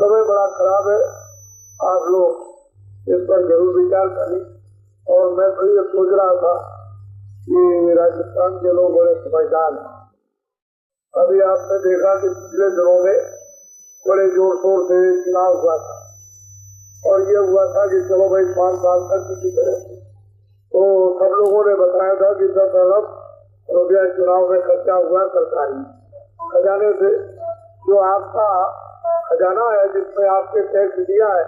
समय बड़ा खराब है, आप लोग इस पर जरूर विचार करें। और मैं तो ये सोच रहा था कि राजस्थान के लोग बड़े समझदार हैं। अभी आपने देखा कि पिछले दिनों में बड़े जोर शोर से चुनाव हुआ था और ये हुआ था कि चलो भाई 5 साल तक किसी तरह से, तो सब लोगों ने बताया था कि 10 अरब रुपया चुनाव में खर्चा हुआ सरकारी खजाने से। जो आपका खजाना है जिसमें आपके टैक्स दिया है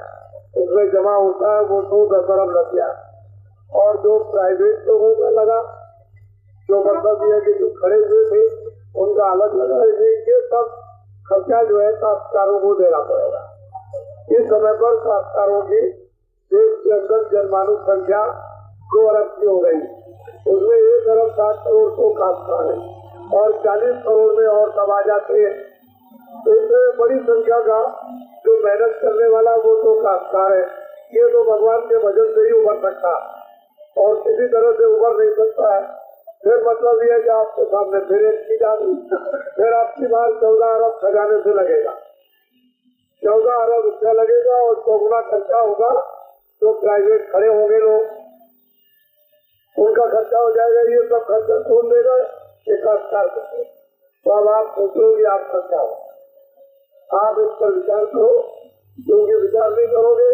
उसमें जमा होता है वो 10 अरब रुपया, और जो प्राइवेट लोगों का लगा, जो मतलब ये कि जो खड़े हुए थे उनका अलग लगा, ये सब खर्चा जो है काश्तकारों को देना पड़ेगा। इस समय पर काश्तकारों की देश के अंदर जनमानव संख्या 2 अरब की हो गई, उसमें 1 अरब 60 करोड़ तो काश्तकार है और 40 करोड़ में और सब आ जाते हैं। तो इसमें बड़ी संख्या का जो मेहनत करने वाला वो तो काश्तकार है। ये तो भगवान के भजन से ही उभर सकता और किसी तरह से उभर नहीं सकता है। फिर मतलब ये है कि आपके सामने फिर एक चीज आ गई, फिर आपकी बात 14 अरब खजाने से लगेगा, 14 अरब रुपया लगेगा और 100 गुना खर्चा होगा। जो प्राइवेट खड़े होंगे लोग उनका खर्चा हो जाएगा। ये सब खर्चा कौन देगा? एक काश्तकार करते। तो अब आप सोचोगे आप खर्चा हो, आप इस पर विचार करो, क्योंकि विचार नहीं करोगे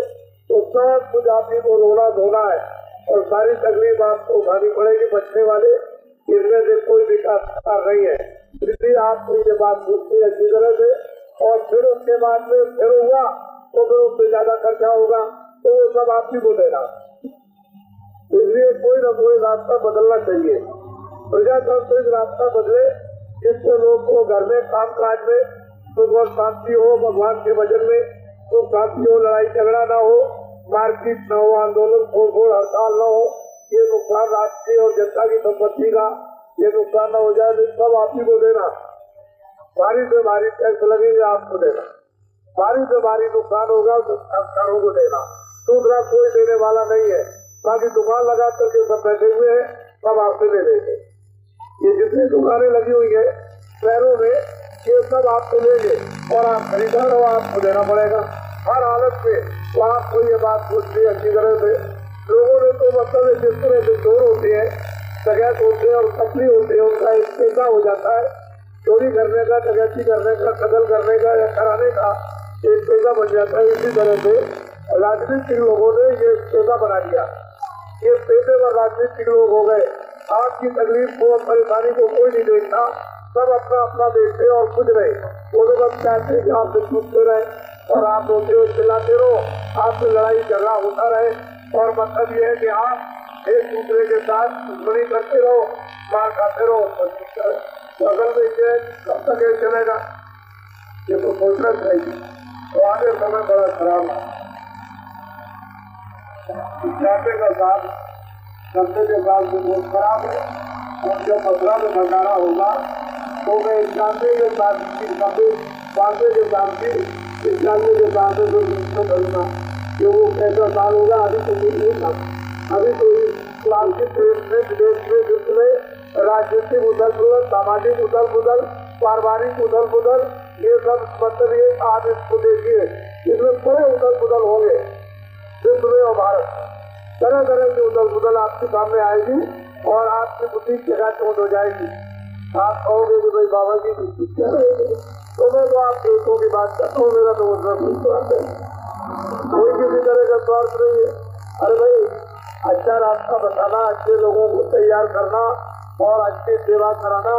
तो सब कुछ आप ही को रोना धोना है और सारी तकलीफ आपको उठानी पड़ेगी। बचने वाले इसमें से कोई विकास कर रही है, इसलिए आपको ये बात पूछनी अच्छी तरह से। और फिर उसके बाद में फिर हुआ तो फिर उससे ज्यादा खर्चा होगा तो वो सब आप ही को देना। इसलिए कोई न कोई रास्ता बदलना चाहिए। प्रजातांत्रिक रास्ता बदले जिससे लोग को घर में काम काज में सुख और शांति हो, भगवान के भजन में सुख शांति हो, लड़ाई झगड़ा न हो, मारपीट न हो, आंदोलन फोड़ हड़ताल न हो। ये नुकसान राष्ट्रीय और जनता की संपत्ति का ये नुकसान न हो जाए तो सब आप ही को देना। भारी से भारी टैक्स लगेंगे आपको देना, भारी से भारी नुकसान होगा तो सरकारों को देना। दूसरा कोई देने वाला नहीं है। बाकी दुकान लगा करके सब बैठे हुए हैं, सब आपसे ले लेंगे। ये जितनी दुकानें लगी हुई है शहरों में ये सब आपसे लेंगे और आप खरीदार हो, आपको देना पड़ेगा हर हालत में। तो आपको ये बात पूछनी अच्छी तरह से। लोगों ने तो मतलब जिस तरह से चोर होते हैं, डकैत होते हैं और कतली होते हैं, उनका एक पेशा हो जाता है। चोरी करने का, डकैती करने का, कत्ल करने का या कराने का एक पेशा बन जाता है। इसी तरह से राजनीतिक लोगों ने ये पेशा बना दिया। ये पेशेवर राजनीतिक लोग हो गए। आपकी तकलीफ को और परेशानी को कोई नहीं देखता, सब अपना अपना देखते और खुद रहे। वो लोग अब चाहते हैं कि आप छूटते रहे और आप रोते हुए चिल्लाते रहो, आपसे लड़ाई झगड़ा होता रहे। और मतलब ये है कि आप एक दूसरे के साथ दुश्मनी करते रहो, मार खाते रहो। तो अगर में ये कब तक ये चलेगा, ये तो सोचना चाहिए। तो आगे समय बड़ा खराब है। जाते का साथ करते के साथ भी बहुत खराब है। और जब 15 में भंडारा होगा तो मैं 91 के साथ 92 के साथ भी 91 के साथ करूँगा कि वो कैसा साल होगा। अभी तो नहीं था, अभी तो प्लास्टिक में विदेश में युद्ध में राजनीतिक उथल पुथल, सामाजिक उथल पुथल, पारिवारिक उथल पुथल, ये सब मतलब ये आप इसको देखिए, इसमें पूरे उथल पुथल होंगे विश्व में और भारत। तरह तरह की उथल पुथल आपके सामने आएगी और आपकी बुद्धि जगह चोट हो जाएगी। आप कहोगे कि भाई बाबा जी क्या रहेगी, तो मैं तो आप दोस्तों की बात करता हूँ, मेरा तो उसमें कोई स्वार्थ है, कोई किसी तरह का स्वार्थ नहीं है। अरे भाई अच्छा रास्ता बताना, अच्छे लोगों को तैयार करना और अच्छी सेवा कराना,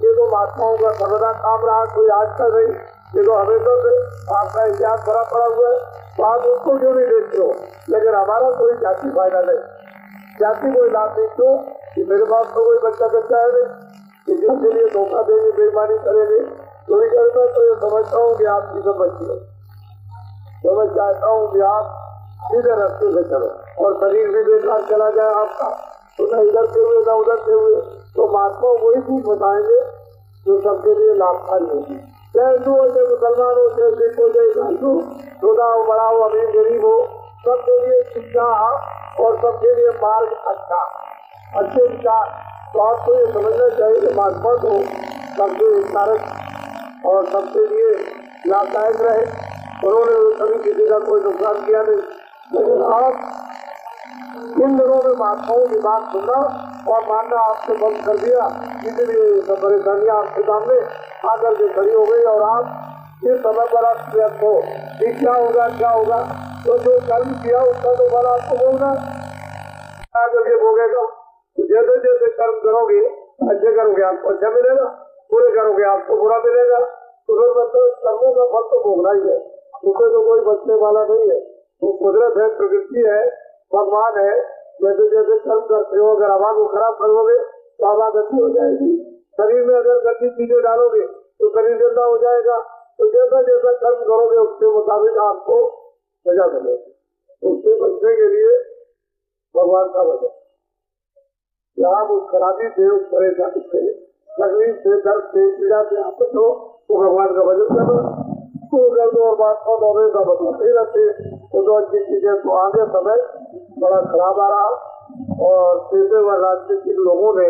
ये तो महात्माओं का सर्वदा काम रहा, कोई आज का नहीं, ये तो हमेशा से आपका इतिहास भरा पड़ा हुआ है। तो आप उसको क्यों नहीं देखते हो? लेकिन हमारा कोई जाति फायदा नहीं, जाति कोई लाभ नहीं। क्यों कि मेरे पास तो कोई बच्चा है नहीं कि जिसके लिए धोखा देंगे, बेईमानी करेंगे, चोरी करेगा। तो ये समझता हूँ कि आप चीजें बचिए। तो मैं चाहता हूँ कि आप सीधे रास्ते से चलो और शरीर भी बेकार चला जाए आपका, तो न इधर से हुए न उधर से हुए। तो महात्मा वही चीज बताएंगे जो सबके लिए लाभकारी होगी। चाहे हिंदू हो, चाहे मुसलमान हो, चाहे सिख हो, चाहे ईसाई हो, छोटा हो, बड़ा हो, अमीर गरीब हो, सबके लिए शिक्षा और सबके लिए मार्ग अच्छा, अच्छे विचार। तो आपको ये समझना चाहिए कि महात्मा को सबके कारक और सबके लिए लाभदायक रहे। उन्होंने कभी किसी का कोई नुकसान किया नहीं। लेकिन आप इन दिनों में महात्माओं की बात सुनना और मानना आपसे बंद कर दिया, इसीलिए सब परेशानियां आपके सामने आकर के खड़ी हो गई। और आप इस समय पर आप व्यक्त हो कि क्या होगा, तो जो कर्म किया उसका तो फल आपको भोगना आकर के भोगेगा। जैसे जैसे कर्म करोगे, अच्छे करोगे आपको अच्छा मिलेगा, बुरे करोगे आपको बुरा मिलेगा। तो फिर मतलब कर्मों का फल तो भोगना ही है, उसे तो कोई बचने वाला नहीं है। वो कुदरत है, प्रकृति है, भगवान है। जैसे जैसे कर्म करते हो, अगर हवा को खराब करोगे तो हवा गति हो जाएगी। शरीर में अगर गंदी चीजें डालोगे तो शरीर गंदा हो जाएगा। तो जैसा जैसा कर्म करोगे उसके मुताबिक आपको सजा मिलेगी। उससे बचने के लिए भगवान का वजन, आप उस खराबी से, उस परेशानी से, तकलीफ से, दर्द से, पीड़ा से आप बचो, तो भगवान का वजन करो। तो गर्द और बात का दौरे का बदलते रहते तो दो अच्छी चीजें। तो आगे समय बड़ा खराब आ रहा और पेशेवर राजनीतिक लोगों ने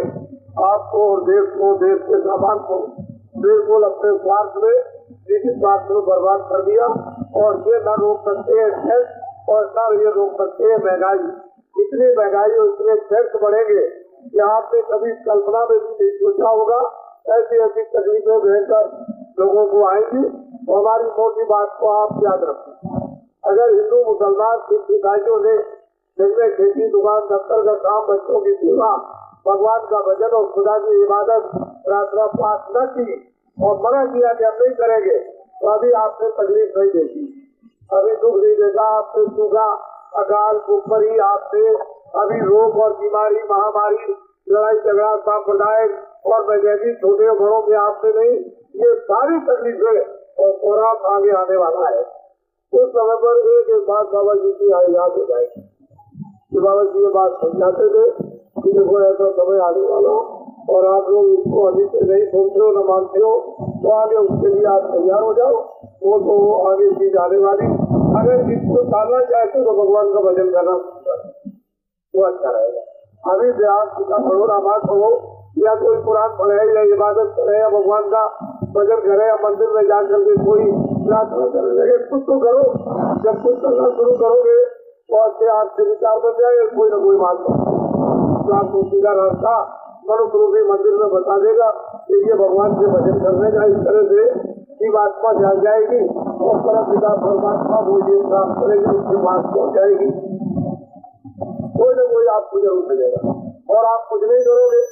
आपको और देश को, देश के सामान को बिल्कुल अपने स्वार्थ में, निजी स्वार्थ में बर्बाद कर दिया। और ये न रोक सकते हैं टैक्स, और न ये रोक सकते हैं महंगाई। इतनी महंगाई और इतने टैक्स बढ़ेंगे कि आपने कभी कल्पना में भी नहीं सोचा होगा। ऐसी ऐसी तकलीफें भयंकर लोगों को आएंगी। और हमारी मोटी बात को आप याद रखें, अगर हिंदू, मुसलमान, सिख, ईसाइयों ने जिनमें खेती, दुकान, दफ्तर का काम, बच्चों की सेवा, भगवान का भजन और खुदा की इबादत, प्रार्थना पाठ न की और मना किया कि हम नहीं करेंगे, तो अभी आपने तकलीफ नहीं देखी, अभी दुख नहीं देखा, आपने सूखा, अकाल, भूखमरी, आपने अभी रोग और बीमारी, महामारी, लड़ाई झगड़ा, सांप्रदायिक और वैज्ञानिक छोटे बड़ों में आपने नहीं। ये सारी तकलीफें और कोराम आगे आने वाला है। उस समय पर एक एक बात बाबा जी की याद हो जाएगी कि बाबा जी ये बात समझाते थे कि देखो ऐसा समय आने वाला, और आप लोग इसको अभी से नहीं सोचते हो, न मानते हो, तो आगे उसके लिए आप तैयार हो जाओ। वो तो आगे चीज आने वाली, अगर इसको टालना चाहते तो भगवान का भजन करना वो अच्छा रहेगा। अभी से आप कितना पढ़ो, रामायण पढ़ो, या कोई कुरान पढ़े, या इबादत करे, या भगवान का भजन करे, या मंदिर में जाकर के कोई प्रार्थना करने लगे, कुछ तो करो। जब कुछ करना शुरू करोगे तो अच्छे आपसे विचार बन जाएगा। कोई न कोई बात आपको सीधा रास्ता मनुष्य रूपी मंदिर में बता देगा कि ये भगवान के भजन करने का। इस तरह से जीवात्मा जाग जाएगी और परम पिता परमात्मा वो ये प्राप्त करेगी, उसके पास पहुँच जाएगी। कोई न कोई आपको जरूर मिलेगा। और आप कुछ नहीं करोगे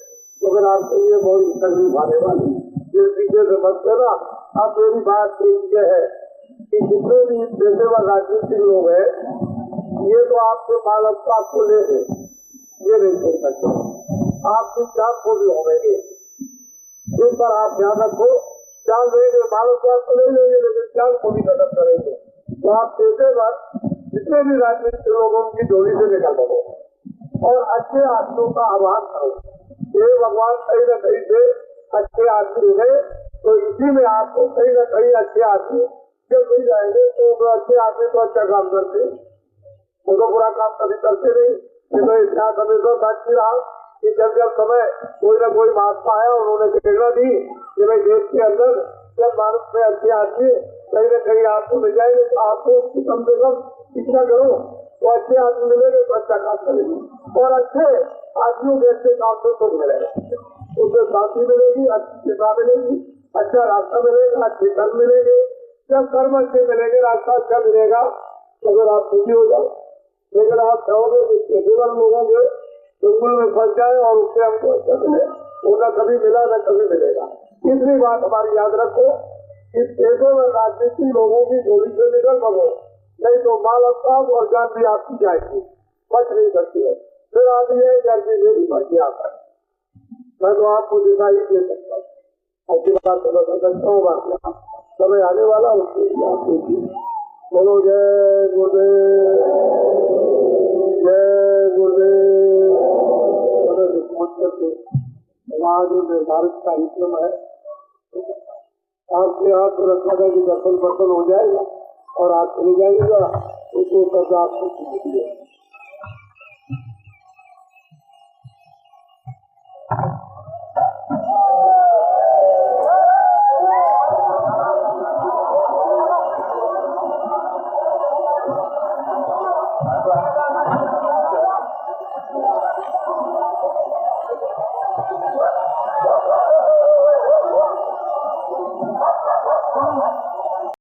तो फिर आपके लिए बहुत तकलीफ आने वाली। जिस तरीके से मत करना। अब मेरी बात ये है कि जितने भी पेशेवर राजनीतिक लोग हैं, ये तो आपके माल अवकाश को ले गए, ये नहीं सोच सकते, आपकी जान को भी होंगे। जिस पर आप ध्यान रखो, जान लेंगे, माल अवकाश को ले लेंगे, लेकिन जान को भी खत्म करेंगे। तो आप पेशेवर जितने भी राजनीतिक लोगों की डोरी से निकल दो और अच्छे आदमियों का आह्वान करो। ये भगवान कहीं न कहीं से अच्छे आदमी है, तो इसी में आपको कहीं न कहीं अच्छे आदमी जब मिल जाएंगे तो अच्छे आदमी तो अच्छा काम करते, वो तो बुरा काम कभी करते नहीं। तो इतिहास हमेशा साक्षी रहा कि जब जब समय कोई न कोई महात्मा है, उन्होंने प्रेरणा दी कि भाई देश के अंदर जब भारत में अच्छे आदमी कहीं न कहीं आपको मिल जाएंगे, तो आपको कम से कम इतना करो तो अच्छे आदमी मिलेंगे तो अच्छा काम करेंगे। और अच्छे आदमियों के अच्छे काम से सुख मिलेगा, उससे शांति मिलेगी, अच्छी शिक्षा मिलेगी, अच्छा रास्ता मिलेगा, अच्छे कर्म मिलेंगे। जब कर्म अच्छे मिलेंगे, रास्ता अच्छा मिलेगा तो फिर आप खुशी हो जाओ। लेकिन आप चाहोगे कि पेशेवर लोगों के चुंगल में फंस जाए और उससे हमको अच्छा मिले, वो न कभी मिला न कभी मिलेगा। तीसरी बात हमारी याद रखो, इस पेशेवर राजनीतिक लोगों की गोली से निकल पड़ो, नहीं तो माल अवकाश और जान भी आपकी जाएगी, बच नहीं सकती है। फिर आप ये करके मेरी मर्जी आता है, मैं तो आपको दिखाई दे सकता हूँ, अच्छी बात तो बता सकता हूँ। बात समय आने वाला उसके लिए आप देखिए। बोलो जय गुरुदेव, जय गुरुदेव। वहाँ जो निर्धारित कार्यक्रम है आपके यहाँ तो रखा था कि दर्शन वर्शन हो जाएगा और आप चले जाएगा, उसको करके आपको